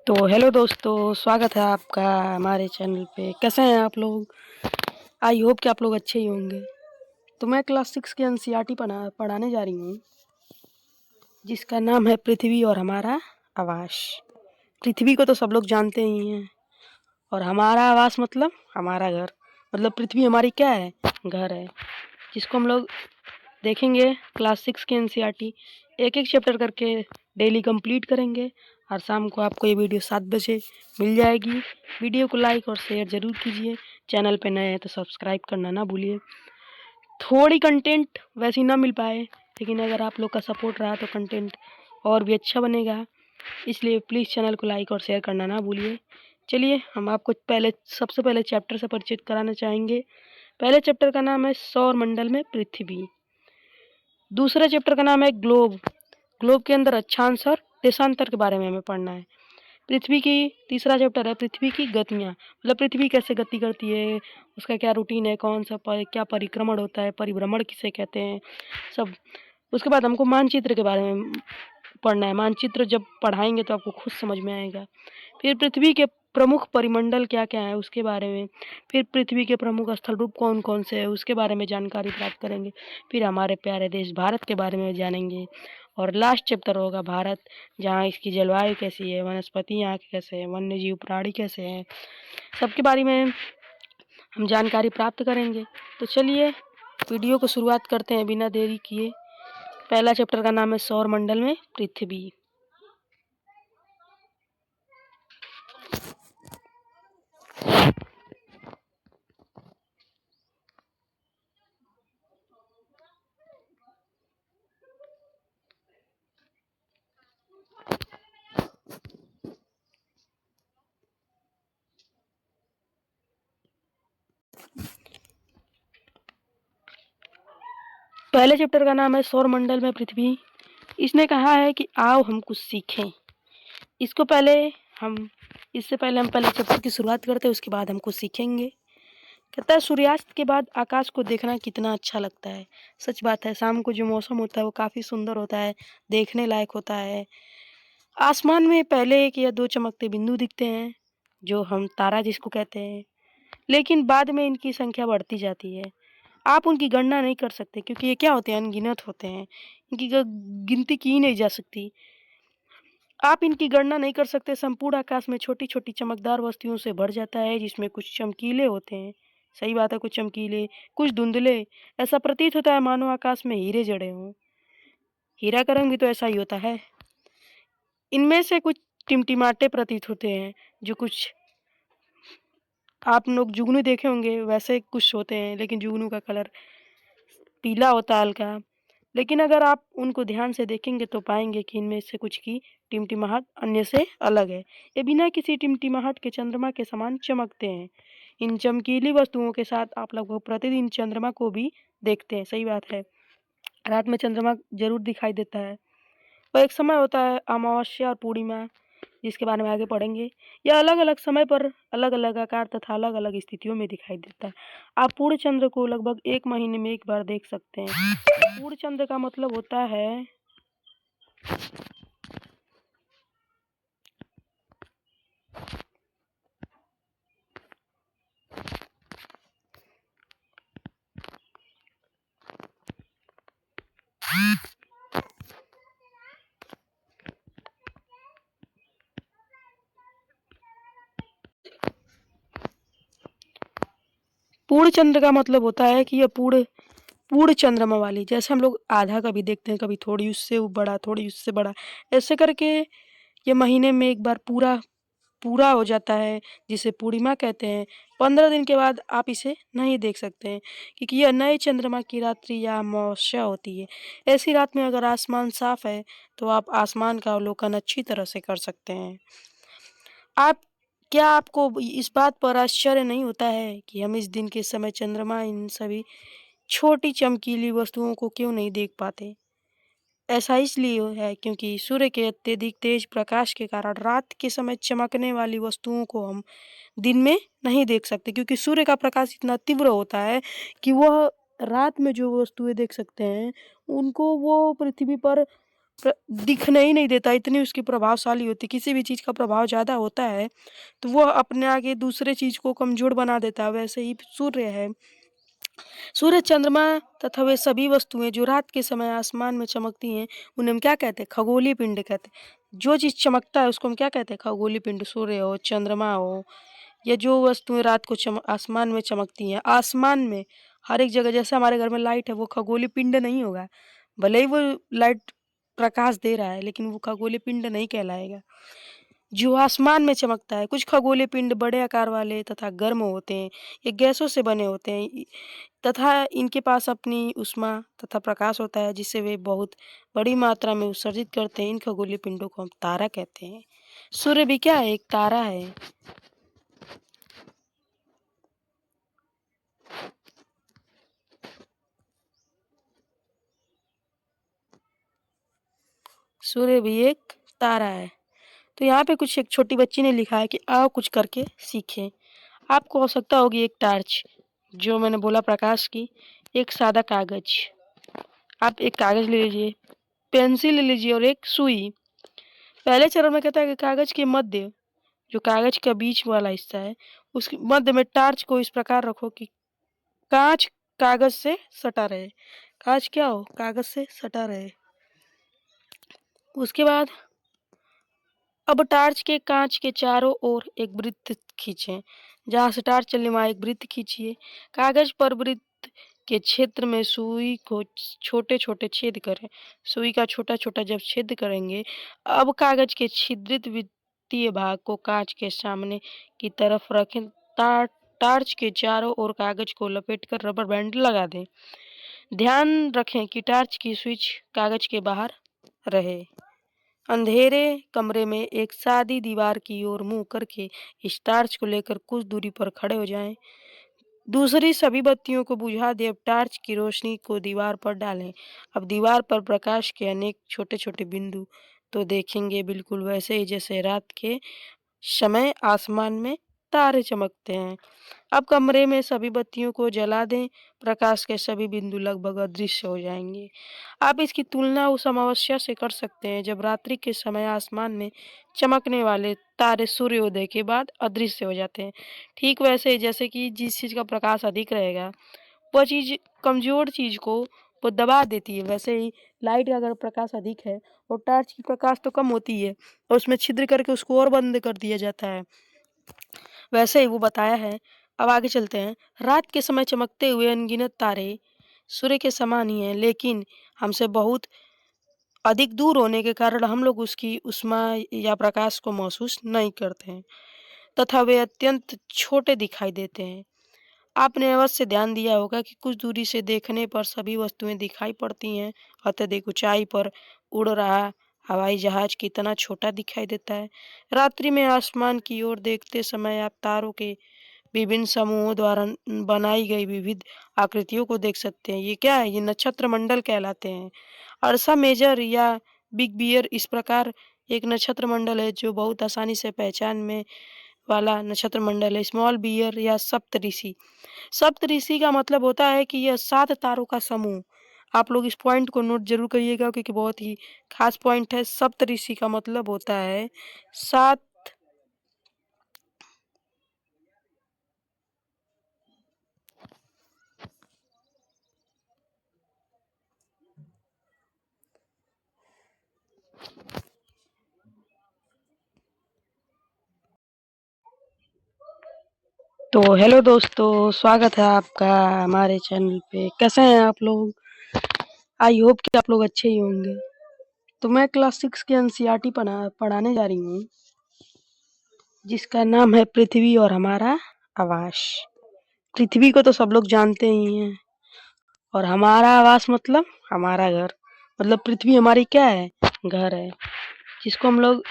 तो हेलो दोस्तों, स्वागत है आपका हमारे चैनल पे। कैसे हैं आप लोग? आई होप कि आप लोग अच्छे ही होंगे। तो मैं क्लास 6 की एनसीईआरटी पढ़ाने जा रही हूँ, जिसका नाम है पृथ्वी और हमारा आवास। पृथ्वी को तो सब लोग जानते ही हैं, और हमारा आवास मतलब हमारा घर। मतलब पृथ्वी हमारी क्या है? घर है, जिसको हम लोग देखेंगे। क्लास 6 की एनसीईआरटी एक एक चैप्टर करके डेली कंप्लीट करेंगे, और शाम को आपको ये वीडियो 7 बजे मिल जाएगी। वीडियो को लाइक और शेयर ज़रूर कीजिए। चैनल पे नए हैं तो सब्सक्राइब करना ना भूलिए। थोड़ी कंटेंट वैसी ना मिल पाए, लेकिन अगर आप लोग का सपोर्ट रहा तो कंटेंट और भी अच्छा बनेगा। इसलिए प्लीज़ चैनल को लाइक और शेयर करना ना भूलिए। चलिए, हम आपको सबसे पहले चैप्टर से परिचित कराना चाहेंगे। पहले चैप्टर का नाम है सौर मंडल में पृथ्वी। दूसरे चैप्टर का नाम है ग्लोब। ग्लोब के अंदर अक्षांश और देशांतर के बारे में हमें पढ़ना है। पृथ्वी की तीसरा चैप्टर है पृथ्वी की गतियाँ। मतलब पृथ्वी कैसे गति करती है, उसका क्या रूटीन है, कौन सा क्या परिक्रमण होता है, परिभ्रमण किसे कहते हैं, सब। उसके बाद हमको मानचित्र के बारे में पढ़ना है। मानचित्र जब पढ़ाएंगे तो आपको खुद समझ में आएगा। फिर पृथ्वी के प्रमुख परिमंडल क्या क्या है उसके बारे में। फिर पृथ्वी के प्रमुख स्थल रूप कौन कौन से हैं उसके बारे में जानकारी प्राप्त करेंगे। फिर हमारे प्यारे देश भारत के बारे में जानेंगे। और लास्ट चैप्टर होगा भारत, जहाँ इसकी जलवायु कैसी है, वनस्पति यहाँ के कैसे हैं, वन्य जीव प्राणी कैसे हैं, सबके बारे में हम जानकारी प्राप्त करेंगे। तो चलिए वीडियो को शुरुआत करते हैं बिना देरी किए। पहला चैप्टर का नाम है सौर मंडल में पृथ्वी। पहले चैप्टर का नाम है सौर मंडल में पृथ्वी। इसने कहा है कि आओ हम कुछ सीखें। इसको पहले हम इससे पहले हम पहले चैप्टर की शुरुआत करते हैं, उसके बाद हम कुछ सीखेंगे। कहता है सूर्यास्त के बाद आकाश को देखना कितना अच्छा लगता है। सच बात है, शाम को जो मौसम होता है वो काफ़ी सुंदर होता है, देखने लायक होता है। आसमान में पहले एक या दो चमकते बिंदु दिखते हैं, जो हम तारा जिसको कहते हैं, लेकिन बाद में इनकी संख्या बढ़ती जाती है। आप उनकी गणना नहीं कर सकते, क्योंकि ये क्या होते हैं, अनगिनत होते हैं। इनकी गिनती की नहीं जा सकती। आप इनकी गणना नहीं कर सकते। संपूर्ण आकाश में छोटी छोटी चमकदार वस्तुओं से भर जाता है, जिसमें कुछ चमकीले होते हैं। सही बात है, कुछ चमकीले, कुछ धुंधले। ऐसा प्रतीत होता है मानो आकाश में हीरे जड़े हों। हीरा का रंग भी तो ऐसा ही होता है। इनमें से कुछ टिमटिमाटे प्रतीत होते हैं, जो कुछ आप लोग जुगनू देखे होंगे वैसे कुछ होते हैं, लेकिन जुगनू का कलर पीला होता है हल्का। लेकिन अगर आप उनको ध्यान से देखेंगे तो पाएंगे कि इनमें से कुछ की टिमटिमाहट अन्य से अलग है। ये बिना किसी टिमटिमाहट के चंद्रमा के समान चमकते हैं। इन चमकीली वस्तुओं के साथ आप लगभग प्रतिदिन चंद्रमा को भी देखते हैं। सही बात है, रात में चंद्रमा जरूर दिखाई देता है। और एक समय होता है अमावस्या और पूर्णिमा, जिसके बारे में आगे पढ़ेंगे। यह अलग अलग समय पर अलग अलग आकार तथा अलग अलग स्थितियों में दिखाई देता है। आप पूर्ण चंद्र को लगभग 1 महीने में एक बार देख सकते हैं। पूर्ण चंद्र का मतलब होता है पूर्ण चंद्र का मतलब होता है कि यह पूर्ण पूर्ण चंद्रमा वाली, जैसे हम लोग आधा कभी देखते हैं, कभी थोड़ी उससे बड़ा, थोड़ी उससे बड़ा, ऐसे करके ये महीने में एक बार पूरा पूरा हो जाता है, जिसे पूर्णिमा कहते हैं। 15 दिन के बाद आप इसे नहीं देख सकते हैं, क्योंकि यह नए चंद्रमा की रात्रि या अमावस्या होती है। ऐसी रात में अगर आसमान साफ है तो आप आसमान का अवलोकन अच्छी तरह से कर सकते हैं। आप क्या आपको इस बात पर आश्चर्य नहीं होता है कि हम इस दिन के समय चंद्रमा इन सभी छोटी चमकीली वस्तुओं को क्यों नहीं देख पाते? ऐसा इसलिए है क्योंकि सूर्य के अत्यधिक तेज प्रकाश के कारण रात के समय चमकने वाली वस्तुओं को हम दिन में नहीं देख सकते, क्योंकि सूर्य का प्रकाश इतना तीव्र होता है कि वह रात में जो वस्तुएं देख सकते हैं उनको वो पृथ्वी पर दिखने ही नहीं देता, इतनी उसकी प्रभावशाली होती। किसी भी चीज़ का प्रभाव ज़्यादा होता है तो वो अपने आगे दूसरे चीज़ को कमज़ोर बना देता है। वैसे ही सूर्य है, सूरज, चंद्रमा तथा वे सभी वस्तुएं जो रात के समय आसमान में चमकती हैं, उन्हें हम क्या कहते हैं? खगोलीय पिंड कहते हैं। जो चीज़ चमकता है उसको हम क्या कहते हैं? खगोलीय पिंड। सूर्य हो, चंद्रमा हो, या जो वस्तुएं रात को आसमान में चमकती हैं, आसमान में हर एक जगह, जैसे हमारे घर में लाइट है, वो खगोलीय पिंड नहीं होगा। भले ही वो लाइट प्रकाश दे रहा है, लेकिन वो खगोलीय पिंड नहीं कहलाएगा। जो आसमान में चमकता है, कुछ खगोलीय पिंड बड़े आकार वाले तथा गर्म होते हैं, ये गैसों से बने होते हैं तथा इनके पास अपनी ऊष्मा तथा प्रकाश होता है, जिससे वे बहुत बड़ी मात्रा में उत्सर्जित करते हैं। इन खगोलीय पिंडों को हम तारा कहते हैं। सूर्य भी क्या है? एक तारा है। सूर्य भी एक तारा है। तो यहाँ पे कुछ एक छोटी बच्ची ने लिखा है कि आओ कुछ करके सीखें। आपको आवश्यकता होगी एक टार्च, जो मैंने बोला प्रकाश की, एक सादा कागज। आप एक कागज ले लीजिए, पेंसिल ले लीजिए और एक सुई। पहले चरण में कहता है कि कागज के मध्य, जो कागज का बीच वाला हिस्सा है, उसके मध्य में टार्च को इस प्रकार रखो कि कांच कागज से सटा रहे। कांच क्या हो? कागज से सटा रहे। उसके बाद अब टार्च के कांच के चारों ओर एक वृत्त खींचें। जहां से टार्च चलने वहां एक वृत्त खींचिए। कागज पर वृत्त के क्षेत्र में सुई को छोटे छोटे छेद करें। सुई का छोटा छोटा जब छेद करेंगे, अब कागज के छिद्रित वृत्तीय भाग को कांच के सामने की तरफ रखें। टार्च के चारों ओर कागज को लपेटकर रबर बैंड लगा दें। ध्यान रखें कि टार्च की स्विच कागज के बाहर रहे। अंधेरे कमरे में एक सादी दीवार की ओर मुंह करके इस टार्च को लेकर कुछ दूरी पर खड़े हो जाएं। दूसरी सभी बत्तियों को बुझा दें। अब टार्च की रोशनी को दीवार पर डालें। अब दीवार पर प्रकाश के अनेक छोटे छोटे बिंदु तो देखेंगे बिल्कुल वैसे ही जैसे रात के समय आसमान में तारे चमकते हैं। अब कमरे में सभी बत्तियों को जला दें। प्रकाश के सभी बिंदु लगभग अदृश्य हो जाएंगे। आप इसकी तुलना उस अमावस्या से कर सकते हैं जब रात्रि के समय आसमान में चमकने वाले तारे सूर्योदय के बाद अदृश्य हो जाते हैं। ठीक वैसे ही जैसे कि जिस चीज़ का प्रकाश अधिक रहेगा, वह चीज़ कमज़ोर चीज़ को वो दबा देती है। वैसे ही लाइट का अगर प्रकाश अधिक है और टॉर्च की प्रकाश तो कम होती है और उसमें छिद्र करके उसको और बंद कर दिया जाता है। वैसे ही वो बताया है। अब आगे चलते हैं। रात के समय चमकते हुए अनगिनत तारे सूर्य के समान ही हैं, लेकिन हमसे बहुत अधिक दूर होने के कारण हम लोग उसकी ऊष्मा या प्रकाश को महसूस नहीं करते हैं तथा वे अत्यंत छोटे दिखाई देते हैं। आपने अवश्य ध्यान दिया होगा कि कुछ दूरी से देखने पर सभी वस्तुएं दिखाई पड़ती हैं। अत्यधिक ऊंचाई पर उड़ रहा हवाई जहाज कितना छोटा दिखाई देता है। रात्रि में आसमान की ओर देखते समय आप तारों के विभिन्न समूहों द्वारा बनाई गई विविध आकृतियों को देख सकते हैं। ये क्या है? ये नक्षत्र मंडल कहलाते हैं। अर्सा मेजर या बिग बियर इस प्रकार एक नक्षत्र मंडल है जो बहुत आसानी से पहचान में वाला नक्षत्र मंडल है। स्मॉल बियर या सप्तऋषि, सप्तऋषि का मतलब होता है कि यह 7 तारों का समूह। आप लोग इस पॉइंट को नोट जरूर करिएगा क्योंकि बहुत ही खास पॉइंट है। सप्तऋषि का मतलब होता है 7। तो हेलो दोस्तों, स्वागत है आपका हमारे चैनल पे। कैसे हैं आप लोग? आई होप कि आप लोग अच्छे ही होंगे। तो मैं क्लास 6 की एनसीईआरटी पढ़ाने जा रही हूँ, जिसका नाम है पृथ्वी और हमारा आवास। पृथ्वी को तो सब लोग जानते ही हैं और हमारा आवास मतलब हमारा घर। मतलब पृथ्वी हमारी क्या है? घर है, जिसको हम लोग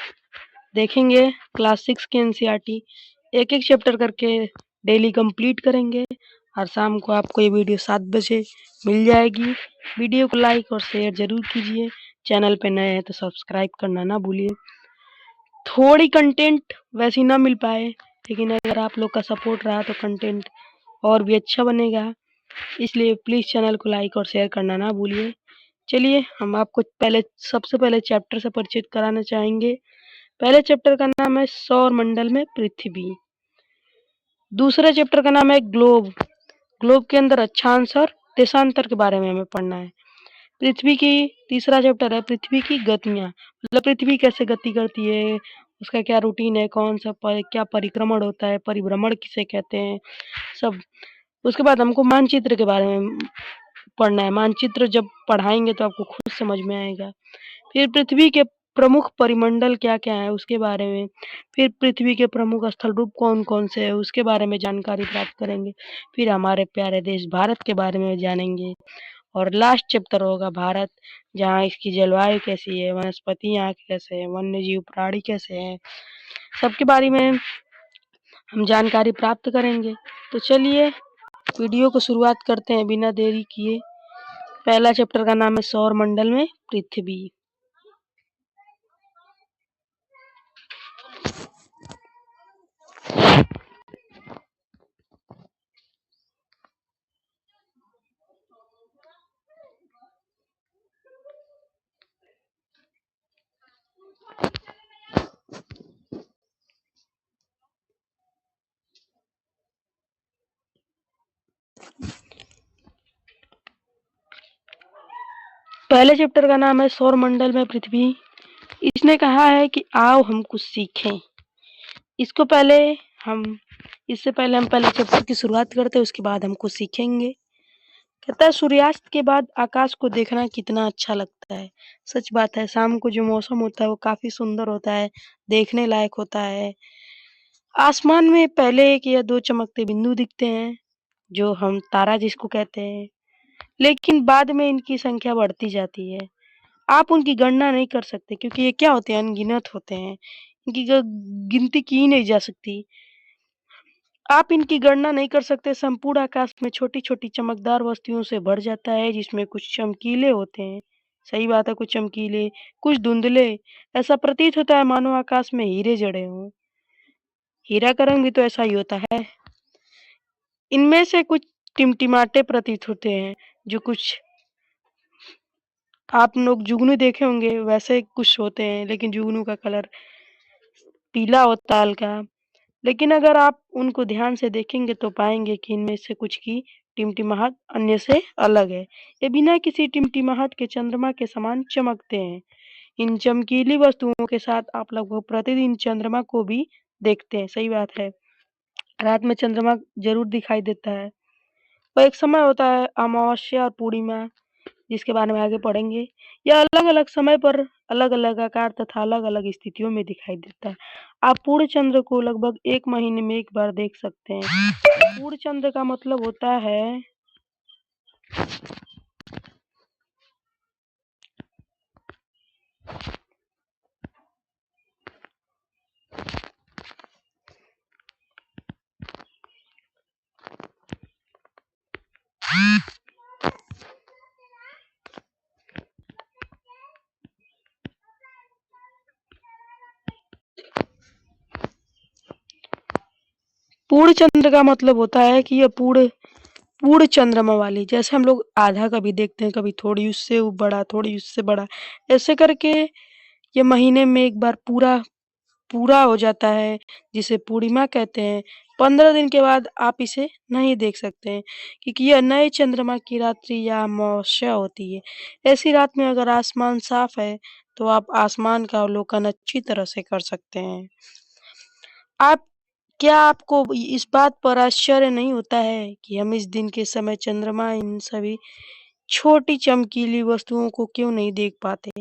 देखेंगे। क्लास 6 की एनसीईआरटी एक एक चैप्टर करके डेली कंप्लीट करेंगे। हर शाम को आपको ये वीडियो 7 बजे मिल जाएगी। वीडियो को लाइक और शेयर जरूर कीजिए। चैनल पे नए हैं तो सब्सक्राइब करना ना भूलिए। थोड़ी कंटेंट वैसी ना मिल पाए, लेकिन अगर आप लोग का सपोर्ट रहा तो कंटेंट और भी अच्छा बनेगा। इसलिए प्लीज़ चैनल को लाइक और शेयर करना ना भूलिए। चलिए हम आपको सबसे पहले चैप्टर से परिचित कराना चाहेंगे। पहले चैप्टर का नाम है सौर मंडल में पृथ्वी। दूसरे चैप्टर का नाम है ग्लोब। ग्लोब के अंदर अक्षांश और देशांतर के बारे में हमें पढ़ना है। पृथ्वी की तीसरा चैप्टर है पृथ्वी की गतियां, मतलब पृथ्वी कैसे गति करती है, उसका क्या रूटीन है, क्या परिक्रमण होता है, परिभ्रमण किसे कहते हैं, सब। उसके बाद हमको मानचित्र के बारे में पढ़ना है। मानचित्र जब पढ़ाएंगे तो आपको खुद समझ में आएगा। फिर पृथ्वी के प्रमुख परिमंडल क्या-क्या है उसके बारे में, फिर पृथ्वी के प्रमुख स्थल रूप कौन-कौन से हैं उसके बारे में जानकारी प्राप्त करेंगे। फिर हमारे प्यारे देश भारत के बारे में जानेंगे और लास्ट चैप्टर होगा भारत, जहाँ इसकी जलवायु कैसी है, वनस्पति यहाँ के कैसे हैं, वन्य जीव प्राणी कैसे हैं, सबके बारे में हम जानकारी प्राप्त करेंगे। तो चलिए वीडियो को शुरुआत करते हैं बिना देरी किए। पहला चैप्टर का नाम है सौर मंडल में पृथ्वी। पहले चैप्टर का नाम है सौर मंडल में पृथ्वी। इसने कहा है कि आओ हम कुछ सीखें। इसको पहले हम इससे पहले हम पहले चैप्टर की शुरुआत करते हैं, उसके बाद हम कुछ सीखेंगे। कहता है सूर्यास्त के बाद आकाश को देखना कितना अच्छा लगता है। सच बात है, शाम को जो मौसम होता है वो काफी सुंदर होता है, देखने लायक होता है। आसमान में पहले एक या दो चमकते बिंदु दिखते हैं, जो हम तारा जिसको कहते हैं, लेकिन बाद में इनकी संख्या बढ़ती जाती है। आप उनकी गणना नहीं कर सकते क्योंकि ये क्या होते हैं, अनगिनत होते हैं। इनकी गिनती की ही नहीं जा सकती। आप इनकी गणना नहीं कर सकते। संपूर्ण आकाश में छोटी-छोटी चमकदार वस्तुओं से भर जाता है, जिसमें कुछ चमकीले होते हैं। सही बात है, कुछ चमकीले, कुछ धुंधले। ऐसा प्रतीत होता है मानो आकाश में हीरे जड़े हों। हीरा का रंग भी तो ऐसा ही होता है। इनमें से कुछ टिमटिमाते प्रतीत होते हैं, जो कुछ आप लोग जुगनू देखे होंगे वैसे कुछ होते हैं, लेकिन जुगनू का कलर पीला होता है हल्का। लेकिन अगर आप उनको ध्यान से देखेंगे तो पाएंगे कि इनमें से कुछ की टिमटिमाहट अन्य से अलग है। ये बिना किसी टिमटिमाहट के चंद्रमा के समान चमकते हैं। इन चमकीली वस्तुओं के साथ आप लगभग प्रतिदिन चंद्रमा को भी देखते हैं। सही बात है, रात में चंद्रमा जरूर दिखाई देता है। और एक समय होता है अमावस्या और पूर्णिमा, जिसके बारे में आगे पढ़ेंगे। यह अलग-अलग समय पर अलग-अलग आकार तथा अलग-अलग स्थितियों में दिखाई देता है। आप पूर्ण चंद्र को लगभग 1 महीने में 1 बार देख सकते हैं। पूर्ण चंद्र का मतलब होता है पूर्ण चंद्र का मतलब होता है कि यह पूर्ण पूर्ण चंद्रमा वाली, जैसे हम लोग आधा कभी देखते हैं, कभी थोड़ी उससे बड़ा, थोड़ी उससे बड़ा, ऐसे करके ये महीने में 1 बार पूरा पूरा हो जाता है, जिसे पूर्णिमा कहते हैं। 15 दिन के बाद आप इसे नहीं देख सकते हैं, क्योंकि यह नए चंद्रमा की रात्रि या अमावस्या होती है। ऐसी रात में अगर आसमान साफ है, तो आप आसमान का अवलोकन अच्छी तरह से कर सकते हैं। आप क्या आपको इस बात पर आश्चर्य नहीं होता है कि हम इस दिन के समय चंद्रमा इन सभी छोटी चमकीली वस्तुओं को क्यों नहीं देख पाते?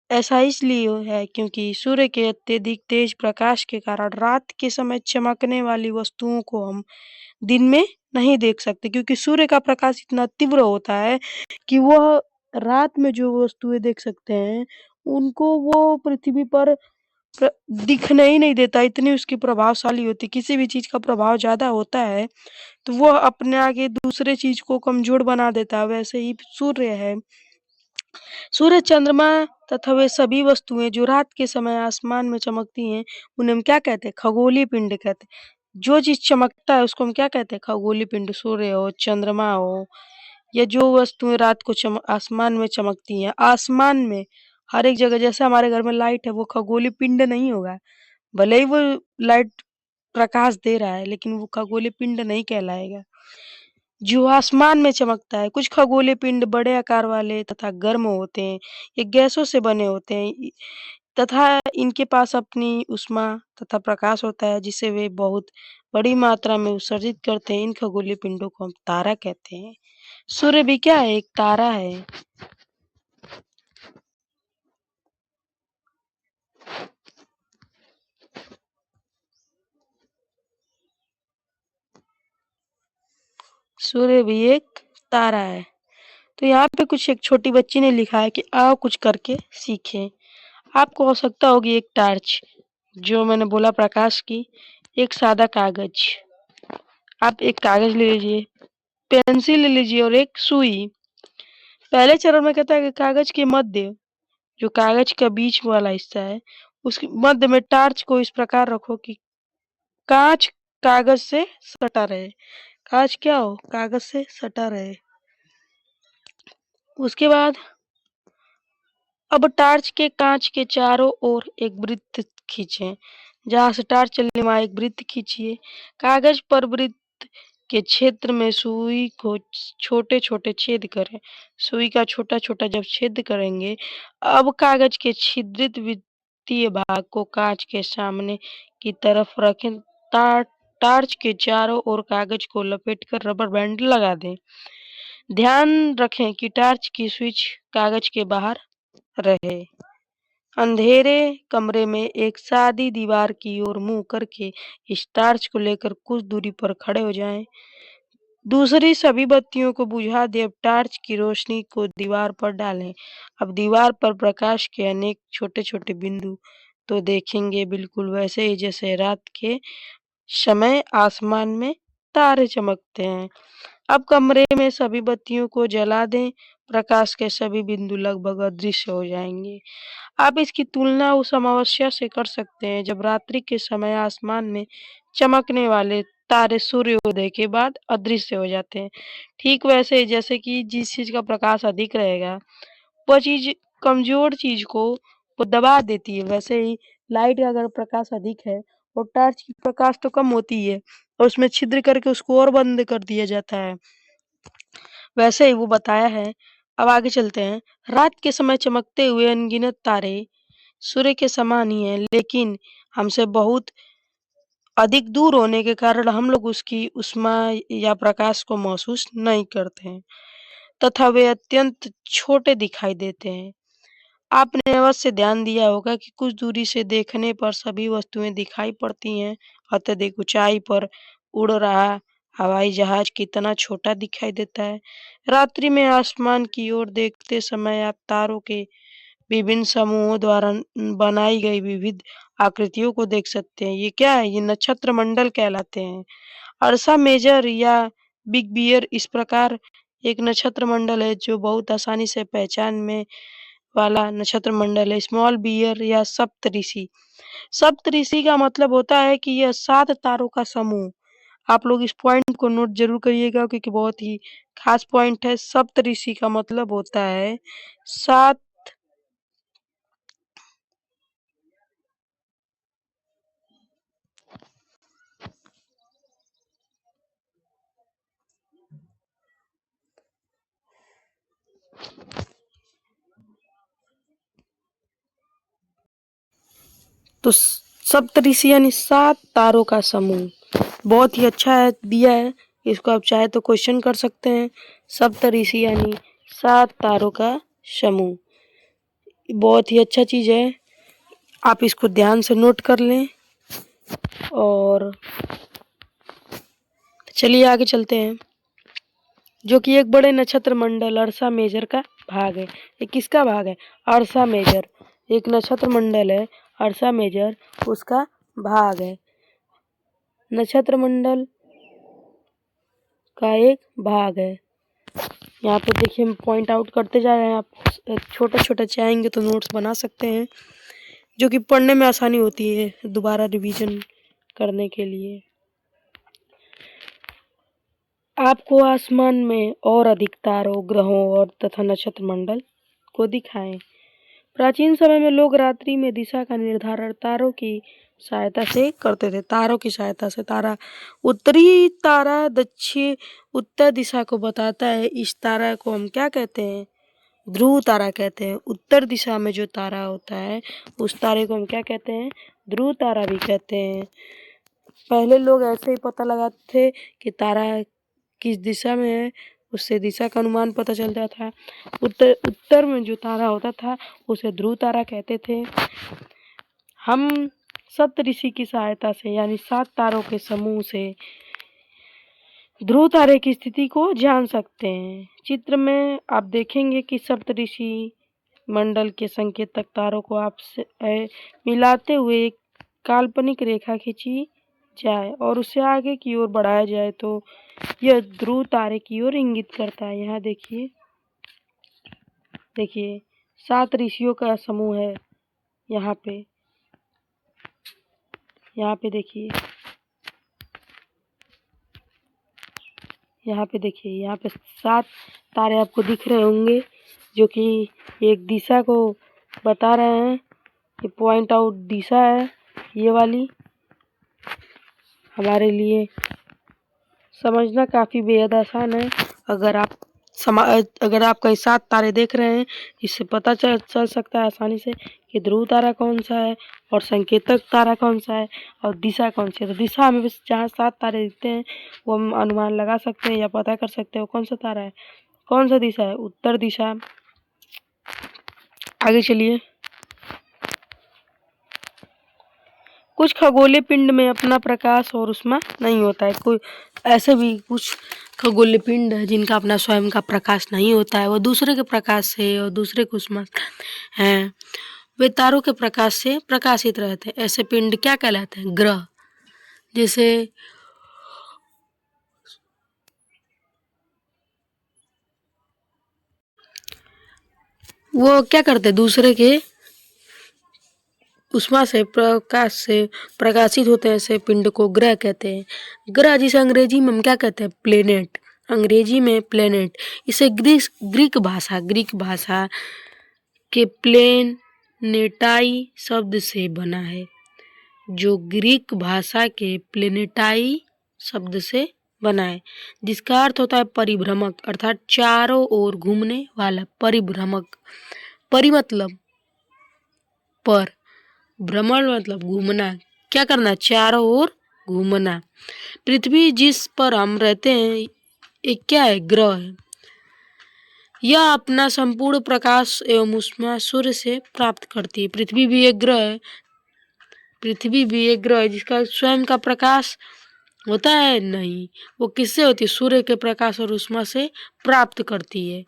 ऐसा इसलिए है क्योंकि सूर्य के अत्यधिक तेज प्रकाश के कारण रात के समय चमकने वाली वस्तुओं को हम दिन में नहीं देख सकते, क्योंकि सूर्य का प्रकाश इतना तीव्र होता है कि वह रात में जो वस्तुएं देख सकते हैं उनको वो पृथ्वी पर प्र दिखने ही नहीं देता, इतनी उसकी प्रभावशाली होती है। किसी भी चीज़ का प्रभाव ज़्यादा होता है, तो वह अपने आगे दूसरे चीज़ को कमज़ोर बना देता है, वैसे ही सूर्य है। सूर्य, चंद्रमा तथा वे सभी वस्तुएँ जो रात के समय आसमान में चमकती हैं, उन्हें हम क्या कहते हैं? खगोलीय पिंड कहते हैं। जो चीज़ चमकता है उसको हम क्या कहते हैं? खगोलीय पिंड। सूर्य हो, चंद्रमा हो, ये जो वस्तुएं रात को आसमान में चमकती हैं, आसमान में हर एक जगह, जैसे हमारे घर में लाइट है, वो खगोलीय पिंड नहीं होगा। भले ही वो लाइट प्रकाश दे रहा है, लेकिन वो खगोलीय पिंड नहीं कहलाएगा। जो आसमान में चमकता है, कुछ खगोलीय पिंड बड़े आकार वाले तथा गर्म होते हैं। ये गैसों से बने होते हैं, तथा इनके पास अपनी ऊष्मा तथा प्रकाश होता है, जिसे वे बहुत बड़ी मात्रा में उत्सर्जित करते हैं। इन खगोलीय पिंडों को हम तारा कहते हैं। सूर्य भी क्या है? एक तारा है। सूर्य भी एक तारा है। तो यहाँ पे कुछ एक छोटी बच्ची ने लिखा है कि आओ कुछ करके सीखें। आपको आवश्यकता होगी एक टार्च, जो मैंने बोला प्रकाश की, एक सादा कागज। आप एक कागज ले लीजिए, पेंसिल ले लीजिए और एक सुई। पहले चरण में कहता है कि कागज के मध्य, जो कागज का बीच वाला हिस्सा है, उसके मध्य में टार्च को इस प्रकार रखो कि कांच कागज से सटा रहे। कांच क्या हो? कागज से सटा रहे। उसके बाद अब टार्च के कांच के चारों ओर एक वृत्त खींचें। जहां से टार्च चलने वहां एक वृत्त खींचिए। कागज पर वृत्त के क्षेत्र में सुई को छोटे छोटे छेद करें। सुई का छोटा छोटा जब छेद करेंगे, अब कागज के छिद्रित वृत्तीय भाग को कांच के सामने की तरफ रखें। टार्च के चारों ओर कागज को लपेटकर रबर बैंड लगा दें। ध्यान रखें कि टार्च की स्विच कागज के बाहर रहे। अंधेरे कमरे में एक सादी दीवार की ओर मुंह करके इस टार्च को लेकर कुछ दूरी पर खड़े हो जाएं। दूसरी सभी बत्तियों को बुझा दें। अब टार्च की रोशनी को दीवार पर डालें। अब दीवार पर प्रकाश के अनेक छोटे छोटे बिंदु तो देखेंगे, बिल्कुल वैसे ही जैसे रात के समय आसमान में तारे चमकते हैं। अब कमरे में सभी बत्तियों को जला दें। प्रकाश के सभी बिंदु लगभग अदृश्य हो जाएंगे। आप इसकी तुलना उस अमावस्या से कर सकते हैं जब रात्रि के समय आसमान में चमकने वाले तारे सूर्योदय के बाद अदृश्य हो जाते हैं। ठीक वैसे ही जैसे कि जिस चीज का प्रकाश अधिक रहेगा, वह चीज कमजोर चीज को वो दबा देती है। वैसे ही लाइट का अगर प्रकाश अधिक है और टॉर्च की प्रकाश तो कम होती है, और उसमें छिद्र करके उसको और बंद कर दिया जाता है। वैसे ही वो बताया है। अब आगे चलते हैं। रात के समय चमकते हुए अनगिनत तारे सूर्य के समान ही हैं, लेकिन हमसे बहुत अधिक दूर होने के कारण हम लोग उसकी ऊष्मा या प्रकाश को महसूस नहीं करते हैं, तथा वे अत्यंत छोटे दिखाई देते हैं। आपने अवश्य ध्यान दिया होगा कि कुछ दूरी से देखने पर सभी वस्तुएं दिखाई पड़ती हैं। अत्यधिक ऊंचाई पर उड़ रहा हवाई जहाज कितना छोटा दिखाई देता है। रात्रि में आसमान की ओर देखते समय आप तारों के विभिन्न समूहों द्वारा बनाई गई विविध आकृतियों को देख सकते हैं। ये क्या है? ये नक्षत्र मंडल कहलाते हैं। अर्सा मेजर या बिग बियर इस प्रकार एक नक्षत्र मंडल है जो बहुत आसानी से पहचान में वाला नक्षत्र मंडल है। स्मॉल बियर या सप्तऋषि, सप्तऋषि का मतलब होता है कि यह 7 तारों का समूह। आप लोग इस पॉइंट को नोट जरूर करिएगा, क्योंकि बहुत ही खास पॉइंट है। सप्तऋषि का मतलब होता है 7। तो सप्तऋषि यानी 7 तारों का समूह। बहुत ही अच्छा है, दिया है। इसको आप चाहे तो क्वेश्चन कर सकते हैं। सप्तऋषि यानी 7 तारों का समूह। बहुत ही अच्छा चीज है, आप इसको ध्यान से नोट कर लें। और चलिए आगे चलते हैं। जो कि एक बड़े नक्षत्र मंडल अर्सा मेजर का भाग है। ये किसका भाग है? अर्सा मेजर। एक नक्षत्र मंडल है अर्सा मेजर, उसका भाग है। नक्षत्र मंडल का एक भाग है। यहाँ पे देखिए हम पॉइंट आउट करते जा रहे हैं। आप छोटा छोटा चाहेंगे तो नोट्स बना सकते हैं, जो कि पढ़ने में आसानी होती है दोबारा रिवीजन करने के लिए। आपको आसमान में और अधिक तारों, ग्रहों और तथा नक्षत्र मंडल को दिखाएं। प्राचीन समय में लोग रात्रि में दिशा का निर्धारण तारों की सहायता से करते थे। तारों की सहायता से उत्तरी तारा दक्षिण उत्तर दिशा को बताता है। इस तारा को हम क्या कहते हैं? ध्रुव तारा कहते हैं। उत्तर दिशा में जो तारा होता है उस तारे को हम क्या कहते हैं? ध्रुव तारा भी कहते हैं। पहले लोग ऐसे ही पता लगाते थे कि तारा किस दिशा में है, उससे दिशा का अनुमान पता चलता था। उत्तर में जो तारा होता था उसे ध्रुव तारा कहते थे। हम सप्तऋषि की सहायता से यानी 7 तारों के समूह से ध्रुव तारे की स्थिति को जान सकते हैं। चित्र में आप देखेंगे कि सप्तऋषि मंडल के संकेतक तारों को आपसे मिलाते हुए एक काल्पनिक रेखा खींची जाए और उसे आगे की ओर बढ़ाया जाए तो यह ध्रुव तारे की ओर इंगित करता है। यहाँ देखिए 7 ऋषियों का समूह है। यहाँ पे देखिए, यहाँ पे 7 तारे आपको दिख रहे होंगे जो कि एक दिशा को बता रहे हैं। ये पॉइंट आउट दिशा है, ये वाली हमारे लिए समझना काफ़ी बेहद आसान है। अगर आप कहीं 7 तारे देख रहे हैं, इससे पता चल सकता है आसानी से कि ध्रुव तारा कौन सा है और संकेतक तारा कौन सा है और दिशा कौन सी है। तो दिशा में जहाँ 7 तारे दिखते हैं वो हम अनुमान लगा सकते हैं या पता कर सकते हैं वो कौन सा तारा है, कौन सा दिशा है, उत्तर दिशा। आगे चलिए। कुछ खगोलीय पिंड में अपना प्रकाश और ऊष्मा नहीं होता है। कोई ऐसे भी कुछ खगोलीय पिंड है जिनका अपना स्वयं का प्रकाश नहीं होता है, वो दूसरे के प्रकाश से और दूसरे की ऊष्मा हैं। वे तारों के प्रकाश से प्रकाशित रहते हैं। ऐसे पिंड क्या कहलाते हैं? ग्रह। जैसे वो क्या करते हैं? दूसरे के ऊष्मा से प्रकाश से प्रकाशित होते हैं। ऐसे पिंड को ग्रह कहते हैं। ग्रह जिसे अंग्रेजी में हम क्या कहते हैं? प्लेनेट। अंग्रेजी में प्लेनेट। इसे ग्रीक भाषा के प्लेनेटाई शब्द से बना है, जो ग्रीक भाषा के प्लेनेटाई शब्द से बना है, जिसका अर्थ होता है परिभ्रमक, अर्थात चारों ओर घूमने वाला। परिभ्रमक, परि मतलब पर, भ्रमण मतलब घूमना। क्या करना? चारों ओर घूमना। पृथ्वी जिस पर हम रहते हैं एक क्या है? ग्रह है। यह अपना संपूर्ण प्रकाश एवं ऊष्मा सूर्य से प्राप्त करती है। पृथ्वी भी एक ग्रह है जिसका स्वयं का प्रकाश होता है? नहीं। वो किससे होती है? सूर्य के प्रकाश और ऊष्मा से प्राप्त करती है।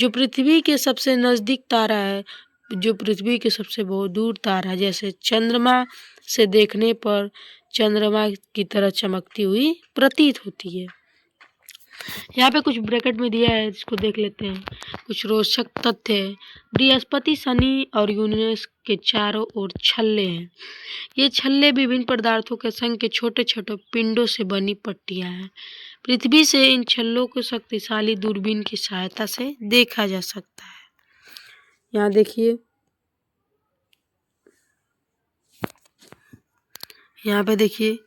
जो पृथ्वी के सबसे नजदीक तारा है, जो पृथ्वी के सबसे बहुत दूर तारा है, जैसे चंद्रमा से देखने पर चंद्रमा की तरह चमकती हुई प्रतीत होती है। यहाँ पे कुछ ब्रैकेट में दिया है, जिसको देख लेते हैं। कुछ रोचक तथ्य है। बृहस्पति, शनि और यूरेनस के चारों ओर छल्ले हैं। ये छल्ले विभिन्न पदार्थों के संग के छोटे छोटे पिंडों से बनी पट्टियां हैं। पृथ्वी से इन छल्लों को शक्तिशाली दूरबीन की सहायता से देखा जा सकता है। यहाँ देखिए, यहाँ पे देखिए,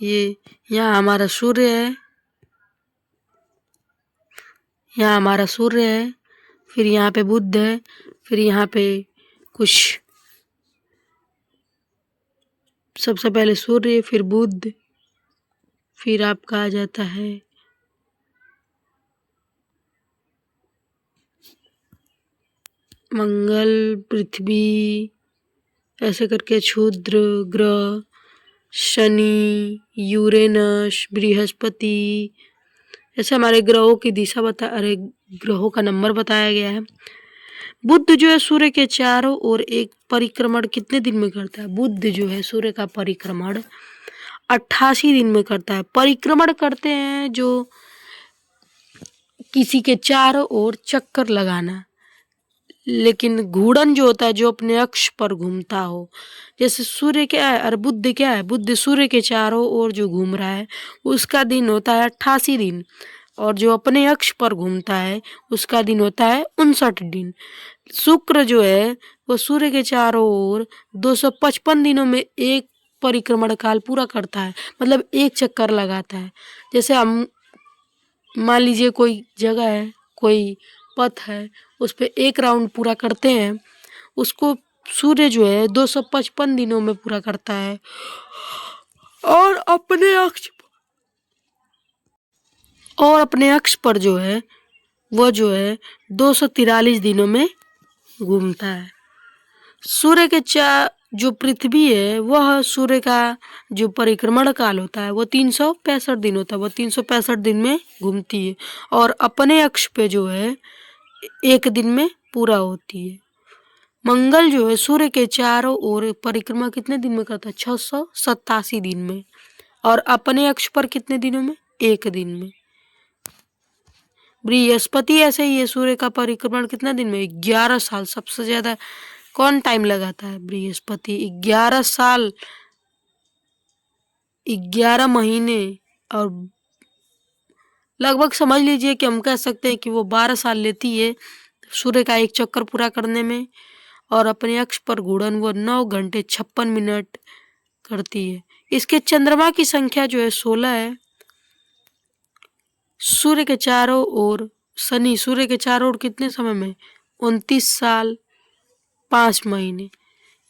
ये यहाँ हमारा सूर्य है, यहाँ हमारा सूर्य है, फिर यहाँ पे बुध है, फिर यहाँ पे कुछ सबसे पहले सूर्य, फिर बुध, फिर आपका आ जाता है मंगल, पृथ्वी, ऐसे करके क्षुद्र ग्रह, शनि, यूरेनस, बृहस्पति, ऐसे हमारे ग्रहों की ग्रहों का नंबर बताया गया है। बुध जो है सूर्य के चारों ओर एक परिक्रमण कितने दिन में करता है? बुध जो है सूर्य का परिक्रमण 88 दिन में करता है। परिक्रमण करते हैं जो किसी के चारों ओर चक्कर लगाना, लेकिन घूर्णन जो होता है जो अपने अक्ष पर घूमता हो। जैसे सूर्य क्या है और बुध क्या है? बुध सूर्य के चारों ओर जो घूम रहा है उसका दिन होता है 88 दिन, और जो अपने अक्ष पर घूमता है उसका दिन होता है 59 दिन। शुक्र जो है वो सूर्य के चारों ओर 255 दिनों में एक परिक्रमण काल पूरा करता है, मतलब एक चक्कर लगाता है। जैसे हम मान लीजिए कोई जगह है, कोई पथ है, उस पे एक राउंड पूरा करते हैं, उसको सूर्य जो है 255 दिनों में पूरा करता है। और अपने अक्ष पर जो है वो जो है 243 दिनों में घूमता है। सूर्य के जो पृथ्वी है वह सूर्य का जो परिक्रमण काल होता है वो 365 दिन होता है, वो 365 दिन में घूमती है और अपने अक्ष पे जो है एक दिन में पूरा होती है। मंगल जो है सूर्य के चारों ओर परिक्रमा कितने दिन में करता है? 687 दिन में। और अपने अक्ष पर कितने दिनों में? एक दिन में। बृहस्पति ऐसे ही है, सूर्य का परिक्रमण कितना दिन में? 11 साल। सबसे ज्यादा कौन टाइम लगाता है? बृहस्पति। 11 साल, 11 महीने और लगभग समझ लीजिए कि हम कह सकते हैं कि वो 12 साल लेती है सूर्य का एक चक्कर पूरा करने में। और अपने अक्ष पर घूर्णन वो 9 घंटे 56 मिनट करती है। इसके चंद्रमा की संख्या जो है 16 है। सूर्य के चारों ओर शनि सूर्य के चारों ओर कितने समय में? 29 साल 5 महीने।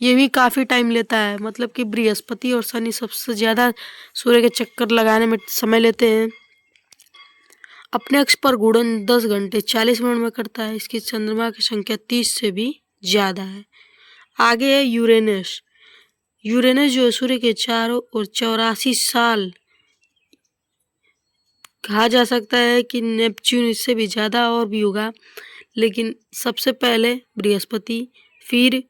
ये भी काफी टाइम लेता है, मतलब कि बृहस्पति और शनि सबसे ज्यादा सूर्य के चक्कर लगाने में समय लेते हैं। अपने अक्ष पर घूर्णन 10 घंटे 40 मिनट में करता है। इसकी चंद्रमा की संख्या 30 से भी ज्यादा है। आगे है यूरेनस। यूरेनस जो है सूर्य के चारों ओर 84 साल, कहा जा सकता है कि नेपच्यून इससे भी ज्यादा और भी होगा, लेकिन सबसे पहले बृहस्पति, फिर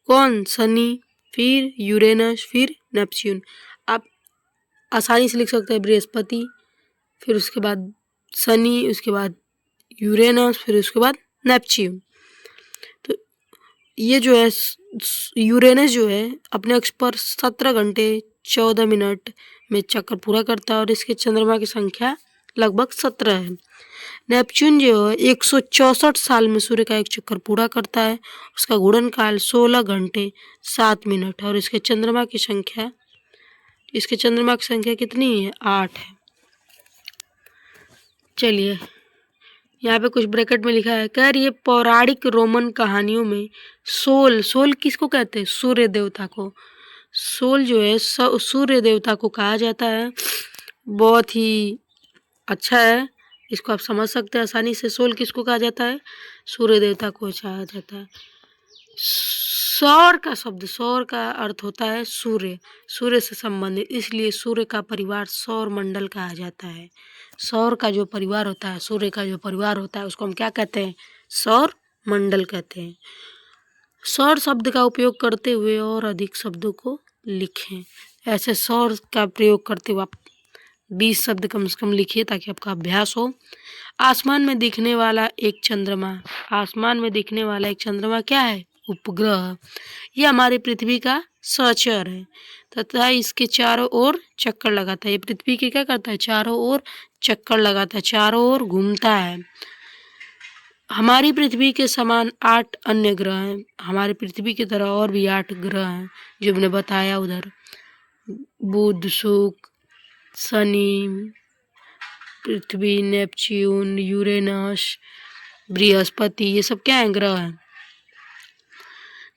कौन? शनि, फिर यूरेनस, फिर नेपच्यून। आप आसानी से लिख सकते हैं बृहस्पति, फिर उसके बाद शनि, उसके बाद यूरेनस, फिर उसके बाद नेपच्यून। तो ये जो है यूरेनस जो है अपने अक्ष पर 17 घंटे 14 मिनट में चक्कर पूरा करता है और इसके चंद्रमा की संख्या लगभग 17 है। नेपच्यून जो है 164 साल में सूर्य का एक चक्कर पूरा करता है। उसका घूर्णन काल 16 घंटे 7 मिनट है और इसके चंद्रमा की संख्या कितनी है? 8 है। चलिए, यहाँ पे कुछ ब्रैकेट में लिखा है, कह रही है पौराणिक रोमन कहानियों में सोल किसको कहते हैं? सूर्य देवता को। सोल जो है सूर्य देवता को कहा जाता है। बहुत ही अच्छा है, इसको आप समझ सकते हैं आसानी से। सोल किसको कहा जाता है? सूर्य देवता को कहा जाता है। सौर का अर्थ होता है सूर्य से संबंधित, इसलिए सूर्य का परिवार सौर मंडल कहा जाता है। सौर का जो परिवार होता है, सूर्य का जो परिवार होता है, उसको हम क्या कहते हैं? सौर मंडल कहते हैं। सौर शब्द का उपयोग करते हुए और अधिक शब्दों को लिखें। ऐसे सौर का प्रयोग करते हुए आप 20 शब्द कम से कम लिखिए ताकि आपका अभ्यास हो। आसमान में दिखने वाला एक चंद्रमा क्या है? उपग्रह। यह हमारी पृथ्वी का सहचर है तथा इसके चारों ओर चक्कर लगाता है। ये पृथ्वी के क्या करता है? चारों ओर चक्कर लगाता है, चारों ओर घूमता है। हमारी पृथ्वी के समान 8 अन्य ग्रह हैं। हमारी पृथ्वी की तरह और भी 8 ग्रह हैं जो मैंने बताया उधर। बुध, शुक्र, शनि, पृथ्वी, नेपच्यून, यूरेनस, बृहस्पति, ये सब क्या है? ग्रह हैं